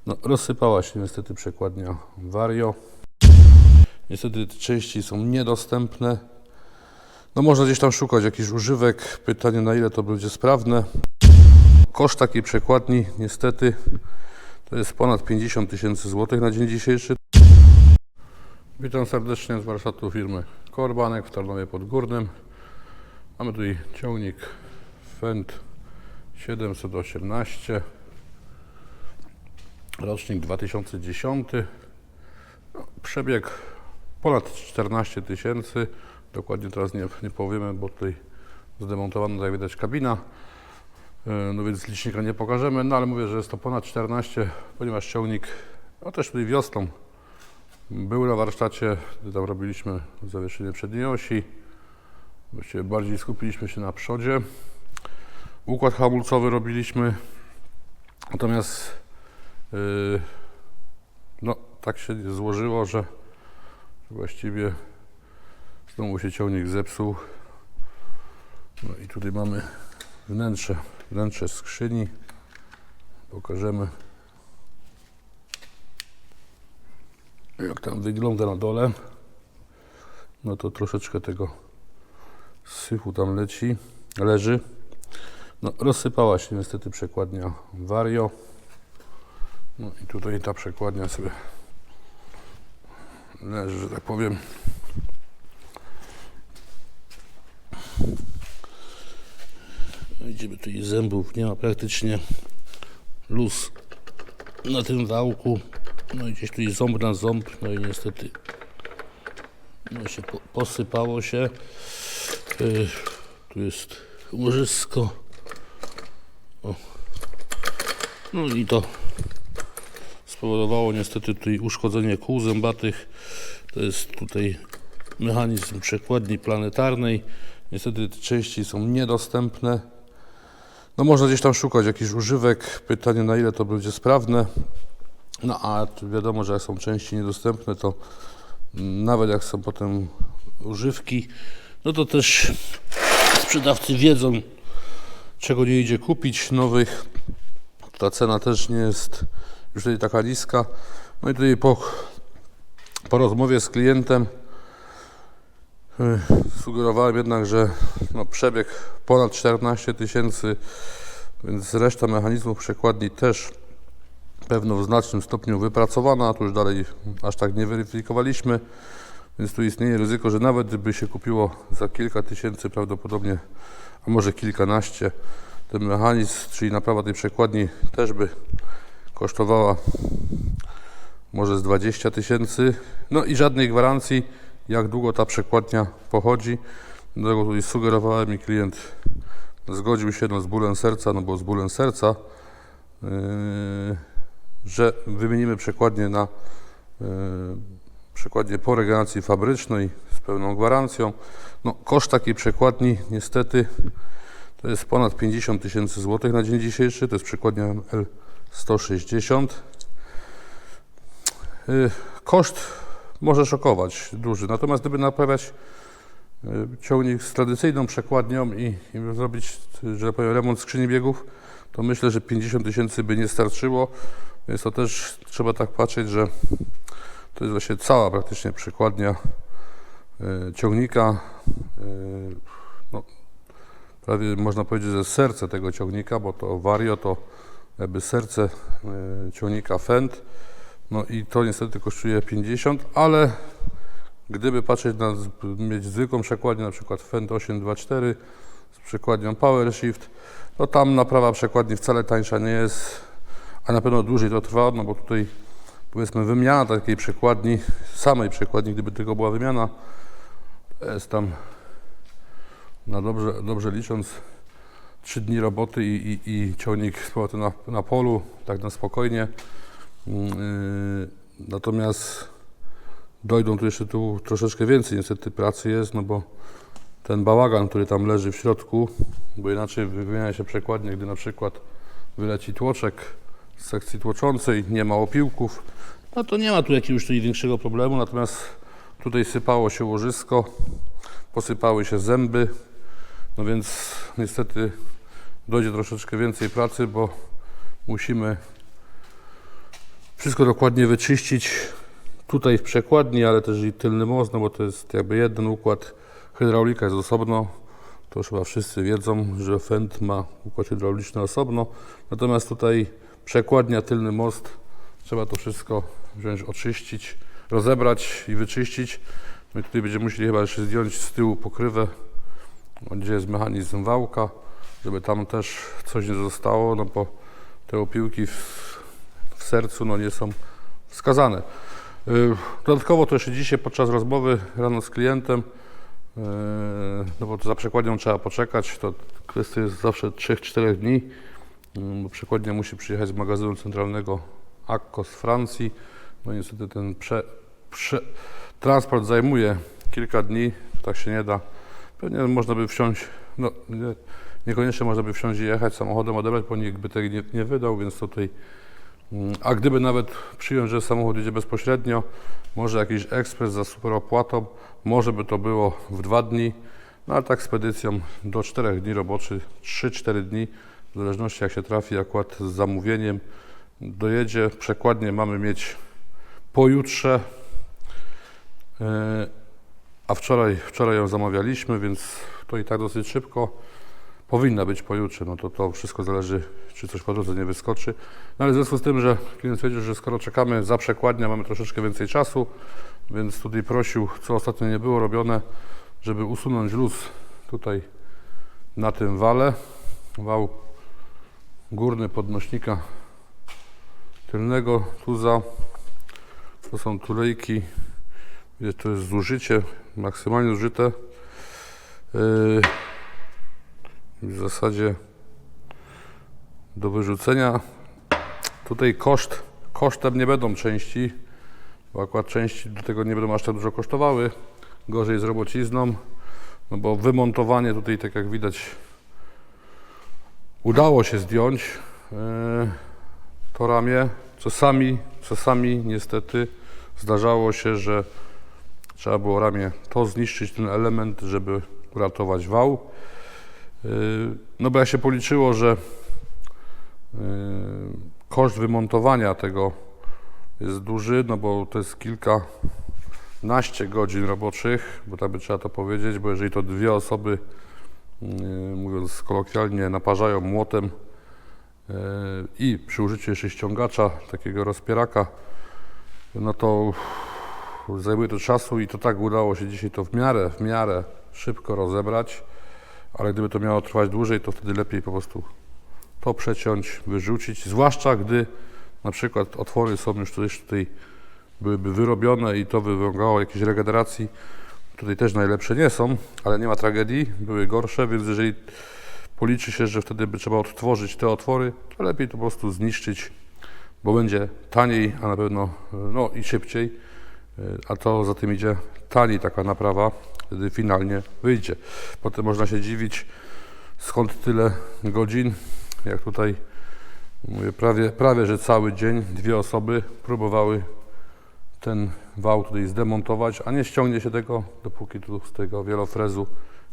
No, rozsypała się niestety przekładnia Vario. Niestety te części są niedostępne. No, można gdzieś tam szukać jakichś używek. Pytanie, na ile to będzie sprawne. Koszt takiej przekładni niestety to jest ponad 50 000 złotych na dzień dzisiejszy. Witam serdecznie z warsztatu firmy Korbanek w Tarnowie Podgórnym. Mamy tutaj ciągnik Fendt 718, rocznik 2010, przebieg ponad 14 000, dokładnie teraz nie powiemy, bo tutaj zdemontowano, jak widać, kabina, no więc licznika nie pokażemy, no ale mówię, że jest to ponad 14, ponieważ ciągnik, no też tutaj wiosną był na warsztacie, gdy tam robiliśmy zawieszenie przedniej osi. Właściwie bardziej skupiliśmy się na przodzie. Układ hamulcowy robiliśmy, natomiast no tak się złożyło, że właściwie znowu się ciągnik zepsuł. No i tutaj mamy wnętrze skrzyni. Pokażemy, jak tam wygląda na dole. No to troszeczkę tego syfu tam leży. No, rozsypała się niestety przekładnia Vario. No i tutaj ta przekładnia sobie leży, że tak powiem. Widzimy, tutaj zębów nie ma praktycznie. Luz na tym wałku. No i gdzieś tutaj ząb na ząb. No i niestety no się posypało się. Tu jest łożysko. O. No i to spowodowało niestety tutaj uszkodzenie kół zębatych. To jest tutaj mechanizm przekładni planetarnej. Niestety te części są niedostępne. No, można gdzieś tam szukać jakichś używek. Pytanie, na ile to będzie sprawne. No a wiadomo, że jak są części niedostępne, to nawet jak są potem używki, no to też sprzedawcy wiedzą, czego nie idzie kupić nowych. Ta cena też nie jest już tutaj taka niska. No i tutaj po rozmowie z klientem sugerowałem jednak, że no, przebieg ponad 14 000, więc reszta mechanizmów przekładni też pewno w znacznym stopniu wypracowana. Tu już dalej aż tak nie weryfikowaliśmy, więc tu istnieje ryzyko, że nawet gdyby się kupiło za kilka tysięcy, prawdopodobnie, a może kilkanaście, ten mechanizm, czyli naprawa tej przekładni też by kosztowała może z 20 000. No i żadnej gwarancji, jak długo ta przekładnia pochodzi. Dlatego tutaj sugerowałem i klient zgodził się, no z bólem serca, no bo z bólem serca, że wymienimy przekładnię na przekładnię po regeneracji fabrycznej z pełną gwarancją. No, koszt takiej przekładni niestety to jest ponad 50 000 złotych na dzień dzisiejszy. To jest przekładnia L160. Koszt może szokować duży, natomiast gdyby naprawiać ciągnik z tradycyjną przekładnią i zrobić, że tak powiem, remont skrzyni biegów, to myślę, że 50 000 by nie starczyło. Więc to też trzeba tak patrzeć, że to jest właśnie cała praktycznie przekładnia ciągnika. No, prawie można powiedzieć, że serce tego ciągnika, bo to Vario to jakby serce ciągnika Fendt. No i to niestety kosztuje 50, ale gdyby patrzeć na mieć zwykłą przekładnię, na przykład Fendt 824 z przekładnią PowerShift, to tam naprawa przekładni wcale tańsza nie jest, a na pewno dłużej to trwa, no bo tutaj powiedzmy wymiana takiej przekładni, samej przekładni, gdyby tylko była wymiana, to jest tam na dobrze licząc 3 dni roboty i ciągnik z powrotem na polu, tak na spokojnie. Natomiast dojdą tu jeszcze troszeczkę więcej niestety pracy jest, no bo ten bałagan, który tam leży w środku, bo inaczej wymienia się przekładnie, gdy na przykład wyleci tłoczek z sekcji tłoczącej, nie ma opiłków, no to nie ma tu jakiegoś tutaj większego problemu, natomiast tutaj sypało się łożysko, posypały się zęby, no więc niestety dojdzie troszeczkę więcej pracy, bo musimy Wszystko dokładnie wyczyścić tutaj w przekładni, ale też i tylny most, no bo to jest jakby jeden układ, hydraulika jest osobno. To już chyba wszyscy wiedzą, że Fendt ma układ hydrauliczny osobno. Natomiast tutaj przekładnia, tylny most, trzeba to wszystko wziąć, oczyścić, rozebrać i wyczyścić. My tutaj będziemy musieli chyba jeszcze zdjąć z tyłu pokrywę, gdzie jest mechanizm wałka, żeby tam też coś nie zostało, no bo te opiłki w sercu no nie są wskazane. Dodatkowo to jeszcze dzisiaj podczas rozmowy rano z klientem, no bo to za przekładnią trzeba poczekać, to kwestia jest zawsze 3-4 dni, bo przekładnia musi przyjechać z magazynu centralnego Akko z Francji. No niestety ten transport zajmuje kilka dni, tak się nie da. Pewnie można by wsiąść, no niekoniecznie można by wsiąść i jechać samochodem, odebrać, bo nikt by tego nie wydał, więc tutaj. A gdyby nawet przyjąć, że samochód jedzie bezpośrednio, może jakiś ekspres za super opłatą, może by to było w 2 dni, no ale tak z spedycją do 4 dni roboczych, 3-4 dni, w zależności jak się trafi akurat z zamówieniem, dojedzie. Przekładnie mamy mieć pojutrze, a wczoraj ją zamawialiśmy, więc to i tak dosyć szybko. Powinna być pojutrze, no to wszystko zależy, czy coś po drodze nie wyskoczy. No ale w związku z tym, że klient stwierdził, że skoro czekamy za przekładnią, mamy troszeczkę więcej czasu, więc tutaj prosił, co ostatnio nie było robione, żeby usunąć luz tutaj na tym wale. Wał górny podnośnika tylnego tuza. To są tulejki, widać, to jest zużycie, maksymalnie zużyte. W zasadzie do wyrzucenia. Tutaj kosztem nie będą części, bo akurat części do tego nie będą aż tak dużo kosztowały. Gorzej z robocizną, no bo wymontowanie tutaj, tak jak widać, udało się zdjąć to ramię. Czasami niestety zdarzało się, że trzeba było ramię to zniszczyć, ten element, żeby uratować wał. No bo jak się policzyło, że koszt wymontowania tego jest duży, no bo to jest kilkanaście godzin roboczych, bo tak by trzeba to powiedzieć, bo jeżeli to 2 osoby, mówiąc kolokwialnie, naparzają młotem i przy użyciu jeszcze ściągacza, takiego rozpieraka, no to zajmuje to czasu i to tak udało się dzisiaj to w miarę szybko rozebrać. Ale gdyby to miało trwać dłużej, to wtedy lepiej po prostu to przeciąć, wyrzucić, zwłaszcza gdy na przykład otwory są już tutaj byłyby wyrobione i to wymagało jakiejś regeneracji. Tutaj też najlepsze nie są, ale nie ma tragedii, były gorsze, więc jeżeli policzy się, że wtedy by trzeba odtworzyć te otwory, to lepiej to po prostu zniszczyć, bo będzie taniej, a na pewno no i szybciej, a to za tym idzie taniej taka naprawa. Wtedy finalnie wyjdzie. Potem można się dziwić, skąd tyle godzin, jak tutaj mówię, prawie że cały dzień 2 osoby próbowały ten wał tutaj zdemontować, a nie ściągnie się tego, dopóki tu z tego wielofrezu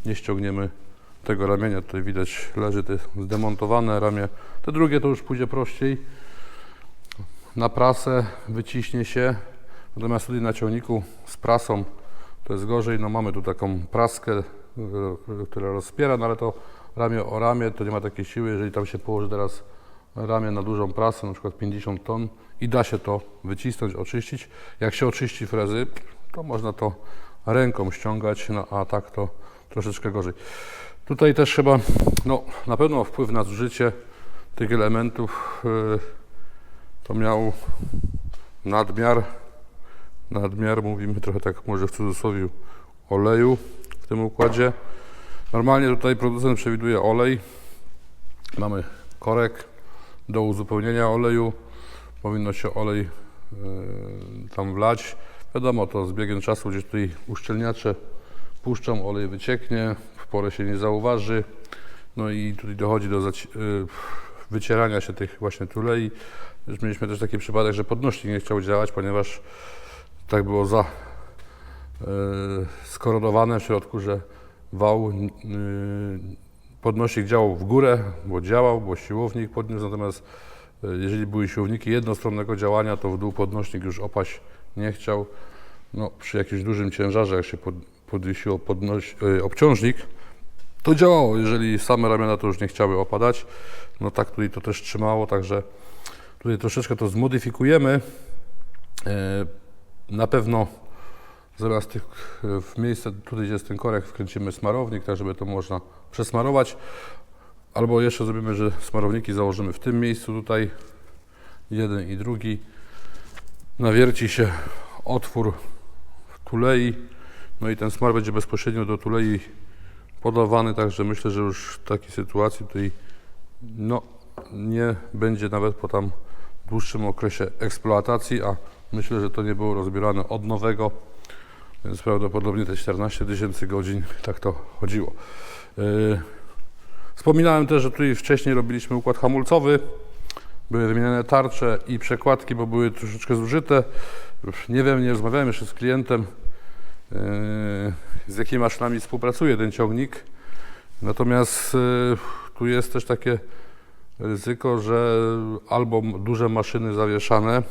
nie ściągniemy tego ramienia. Tutaj widać, leży te zdemontowane ramię. Te drugie to już pójdzie prościej. Na prasę wyciśnie się, natomiast tutaj na ciągniku z prasą to jest gorzej. No mamy tu taką praskę, która rozpiera, no ale to ramię o ramię to nie ma takiej siły. Jeżeli tam się położy teraz ramię na dużą prasę, na przykład 50 ton i da się to wycisnąć, oczyścić. Jak się oczyści frezy, to można to ręką ściągać, no a tak to troszeczkę gorzej. Tutaj też chyba, no na pewno wpływ na zużycie tych elementów to miał nadmiar, mówimy trochę tak może w cudzysłowie, oleju w tym układzie. Normalnie tutaj producent przewiduje olej. Mamy korek do uzupełnienia oleju. Powinno się olej tam wlać. Wiadomo, to z biegiem czasu gdzieś tutaj uszczelniacze puszczą, olej wycieknie, w porę się nie zauważy. No i tutaj dochodzi do wycierania się tych właśnie tulei. Już mieliśmy też taki przypadek, że podnośnik nie chciał działać, ponieważ tak było skorodowane w środku, że wał, podnośnik działał w górę, bo działał, bo siłownik podniósł, natomiast Jeżeli były siłowniki jednostronnego działania, to w dół podnośnik już opaść nie chciał. No, przy jakimś dużym ciężarze, jak się podwiesiło obciążnik, to działało. Jeżeli same ramiona to już nie chciały opadać, no tak tutaj to też trzymało, także tutaj troszeczkę to zmodyfikujemy. Na pewno zamiast w miejsce, tutaj gdzie jest ten korek, wkręcimy smarownik, tak żeby to można przesmarować. Albo jeszcze zrobimy, że smarowniki założymy w tym miejscu tutaj, jeden i drugi. Nawierci się otwór w tulei, no i ten smar będzie bezpośrednio do tulei podawany, także myślę, że już w takiej sytuacji tutaj no, nie będzie nawet po tam dłuższym okresie eksploatacji, a myślę, że to nie było rozbierane od nowego, więc prawdopodobnie te 14 000 godzin tak to chodziło. Wspominałem też, że tutaj wcześniej robiliśmy układ hamulcowy, były wymieniane tarcze i przekładki, bo były troszeczkę zużyte. Nie wiem, nie rozmawiałem jeszcze z klientem, z jakimi maszynami współpracuje ten ciągnik. Natomiast tu jest też takie ryzyko, że albo duże maszyny zawieszane,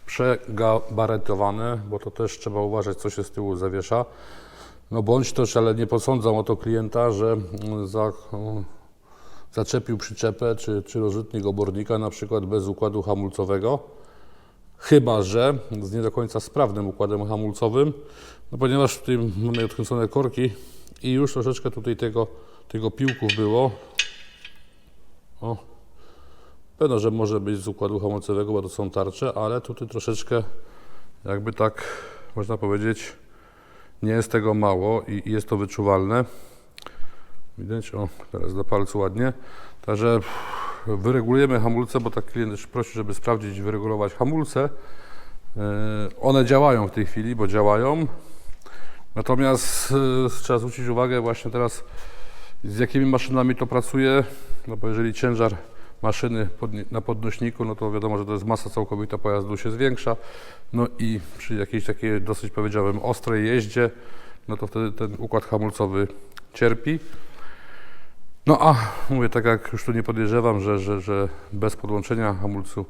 przegabarytowane, bo to też trzeba uważać, co się z tyłu zawiesza. No bądź też, ale nie posądzam o to klienta, że zaczepił przyczepę czy rozrzutnik obornika na przykład bez układu hamulcowego, chyba że z nie do końca sprawnym układem hamulcowym, no ponieważ tutaj mamy odkręcone korki i już troszeczkę tutaj tego piłków było. O, pewno, że może być z układu hamulcowego, bo to są tarcze, ale tutaj troszeczkę jakby tak można powiedzieć nie jest tego mało i jest to wyczuwalne. Widać, o teraz do palcu ładnie. Także wyregulujemy hamulce, bo tak klient też prosi, żeby sprawdzić i wyregulować hamulce. One działają w tej chwili, bo działają. Natomiast trzeba zwrócić uwagę właśnie teraz, z jakimi maszynami to pracuje, no bo jeżeli ciężar maszyny na podnośniku, no to wiadomo, że to jest masa całkowita pojazdu się zwiększa, no i przy jakiejś takiej dosyć, powiedziałem, ostrej jeździe, no to wtedy ten układ hamulcowy cierpi. No a mówię, tak jak już tu nie podejrzewam, że bez podłączenia hamulcu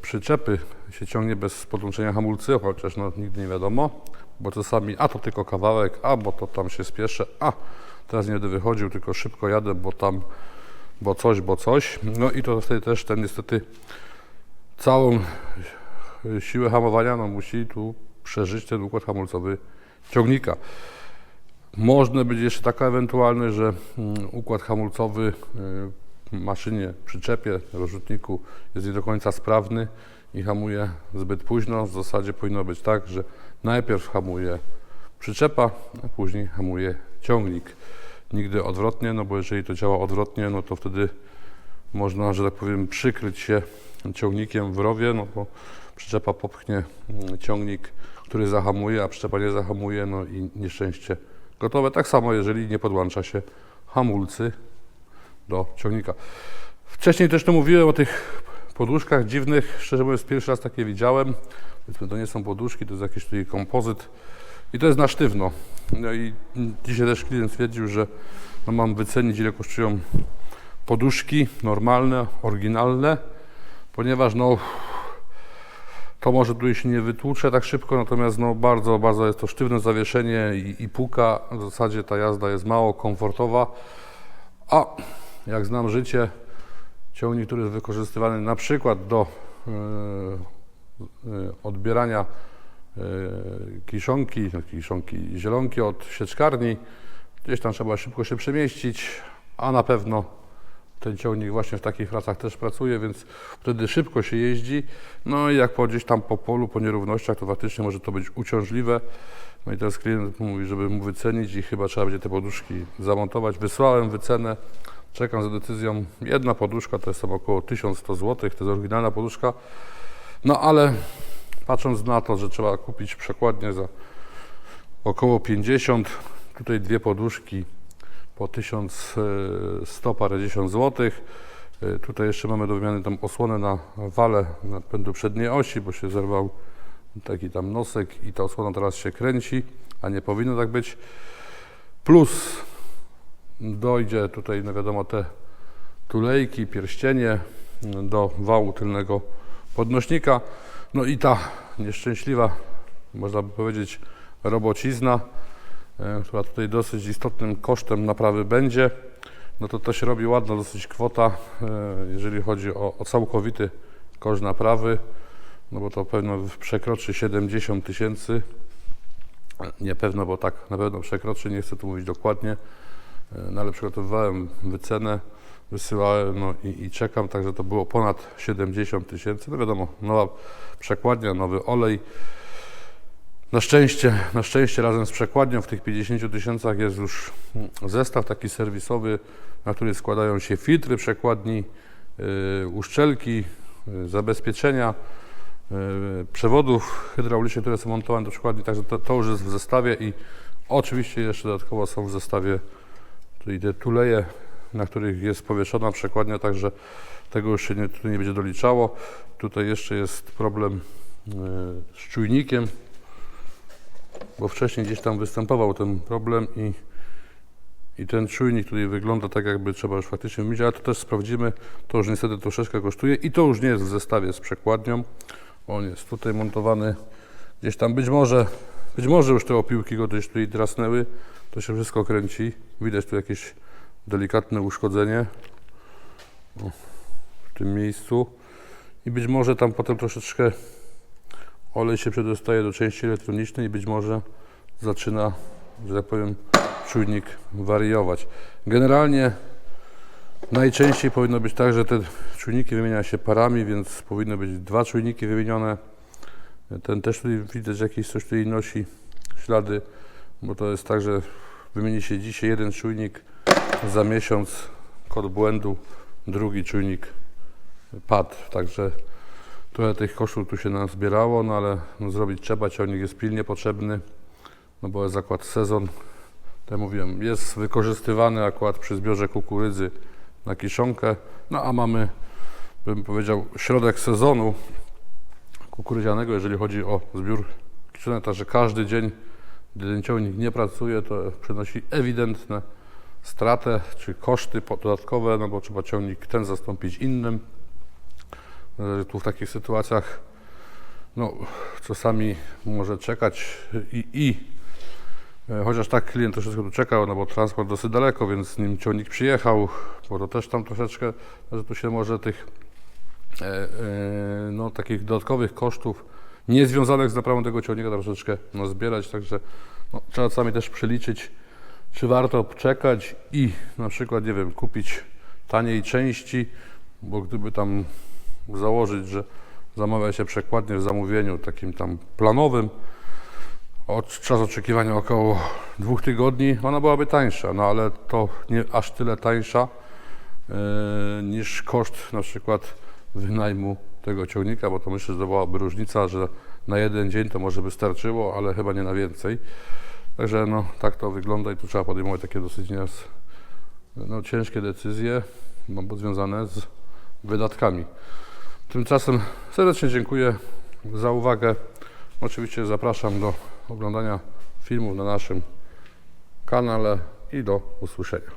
przyczepy się ciągnie bez podłączenia hamulcy, chociaż no nigdy nie wiadomo, bo czasami a to tylko kawałek, a bo to tam się spieszę, a teraz nie będę wychodził, tylko szybko jadę, bo coś. No i to wtedy też ten niestety całą siłę hamowania no, musi tu przeżyć ten układ hamulcowy ciągnika. Można być jeszcze taka ewentualny, że układ hamulcowy w maszynie, przyczepie, rozrzutniku jest nie do końca sprawny i hamuje zbyt późno. W zasadzie powinno być tak, że najpierw hamuje przyczepa, a później hamuje ciągnik. Nigdy odwrotnie, no bo jeżeli to działa odwrotnie, no to wtedy można, że tak powiem, przykryć się ciągnikiem w rowie, no bo przyczepa popchnie ciągnik, który zahamuje, a przyczepa nie zahamuje, no i nieszczęście gotowe. Tak samo, jeżeli nie podłącza się hamulcy do ciągnika. Wcześniej też to mówiłem o tych poduszkach dziwnych, szczerze mówiąc pierwszy raz takie widziałem. To nie są poduszki, to jest jakiś tutaj kompozyt i to jest na sztywno. No i dzisiaj też klient stwierdził, że no mam wycenić, ile kosztują poduszki normalne, oryginalne, ponieważ no to może tutaj się nie wytłucze tak szybko, natomiast no bardzo jest to sztywne zawieszenie i puka. W zasadzie ta jazda jest mało komfortowa, a jak znam życie, ciągnik, który jest wykorzystywany na przykład do odbierania kiszonki, zielonki od sieczkarni, gdzieś tam trzeba szybko się przemieścić, a na pewno ten ciągnik właśnie w takich pracach też pracuje, więc wtedy szybko się jeździ. No i jak gdzieś tam po polu, po nierównościach, to faktycznie może to być uciążliwe. No i teraz klient mówi, żeby mu wycenić i chyba trzeba będzie te poduszki zamontować. Wysłałem wycenę, czekam za decyzją. Jedna poduszka to jest tam około 1100 zł, to jest oryginalna poduszka. No ale patrząc na to, że trzeba kupić przekładnię za około 50, tutaj dwie poduszki po 1100 parędziesiąt złotych. Tutaj jeszcze mamy do wymiany tam osłonę na wale napędu przedniej osi, bo się zerwał taki tam nosek i ta osłona teraz się kręci, a nie powinno tak być. Plus dojdzie tutaj, no wiadomo, te tulejki, pierścienie, do wału tylnego podnośnika. No i ta nieszczęśliwa, można by powiedzieć, robocizna, która tutaj dosyć istotnym kosztem naprawy będzie, no to się robi ładna dosyć kwota, jeżeli chodzi o całkowity koszt naprawy, no bo to pewno przekroczy 70 000. Nie pewno, bo tak na pewno przekroczy, nie chcę tu mówić dokładnie, no ale przygotowywałem wycenę, wysyłałem, no i czekam, także to było ponad 70 000. No wiadomo, nowa przekładnia, nowy olej. Na szczęście razem z przekładnią w tych 50 000 jest już zestaw taki serwisowy, na który składają się filtry przekładni, uszczelki, zabezpieczenia, przewodów hydraulicznych, które są montowane do przekładni, także to już jest w zestawie i oczywiście jeszcze dodatkowo są w zestawie tutaj te tuleje, na których jest powieszona przekładnia, także tego już się tutaj nie będzie doliczało. Tutaj jeszcze jest problem z czujnikiem, bo wcześniej gdzieś tam występował ten problem i ten czujnik tutaj wygląda tak, jakby trzeba już faktycznie wymienić, ale to też sprawdzimy. To już niestety troszeczkę kosztuje i to już nie jest w zestawie z przekładnią. On jest tutaj montowany gdzieś tam, być może już te opiłki go gdzieś tutaj drasnęły, to się wszystko kręci. Widać tu jakieś delikatne uszkodzenie w tym miejscu i być może tam potem troszeczkę olej się przedostaje do części elektronicznej i być może zaczyna, że tak powiem, czujnik wariować. Generalnie najczęściej powinno być tak, że te czujniki wymienia się parami, więc powinno być 2 czujniki wymienione. Ten też tutaj widać jakieś coś tutaj nosi ślady, bo to jest tak, że wymieni się dzisiaj jeden czujnik, za miesiąc kod błędu, drugi czujnik padł. Także trochę tych kosztów tu się nazbierało, no ale no, zrobić trzeba, ciągnik jest pilnie potrzebny, no bo jest akurat sezon. Tak jak mówiłem, jest wykorzystywany akurat przy zbiorze kukurydzy na kiszonkę, no a mamy, bym powiedział, środek sezonu kukurydzianego, jeżeli chodzi o zbiór kiszonek, także każdy dzień, gdy ten ciągnik nie pracuje, to przynosi ewidentne stratę czy koszty dodatkowe, no bo trzeba ciągnik ten zastąpić innym. Tu w takich sytuacjach no, czasami może czekać chociaż tak klient troszeczkę tu czekał, no bo transport dosyć daleko, więc nim ciągnik przyjechał, bo to też tam troszeczkę, że tu się może tych no, takich dodatkowych kosztów niezwiązanych z naprawą tego ciągnika troszeczkę no, zbierać, także no, trzeba czasami też przeliczyć, czy warto czekać i na przykład, nie wiem, kupić taniej części, bo gdyby tam założyć, że zamawia się przekładnię w zamówieniu takim tam planowym, czas oczekiwania około 2 tygodni, ona byłaby tańsza, no ale to nie aż tyle tańsza niż koszt na przykład wynajmu tego ciągnika, bo to myślę, że to byłaby różnica, że na jeden dzień to może by starczyło, ale chyba nie na więcej. Także no, tak to wygląda i tu trzeba podejmować takie dosyć nieraz no, ciężkie decyzje, no, bo związane z wydatkami. Tymczasem serdecznie dziękuję za uwagę. Oczywiście zapraszam do oglądania filmów na naszym kanale i do usłyszenia.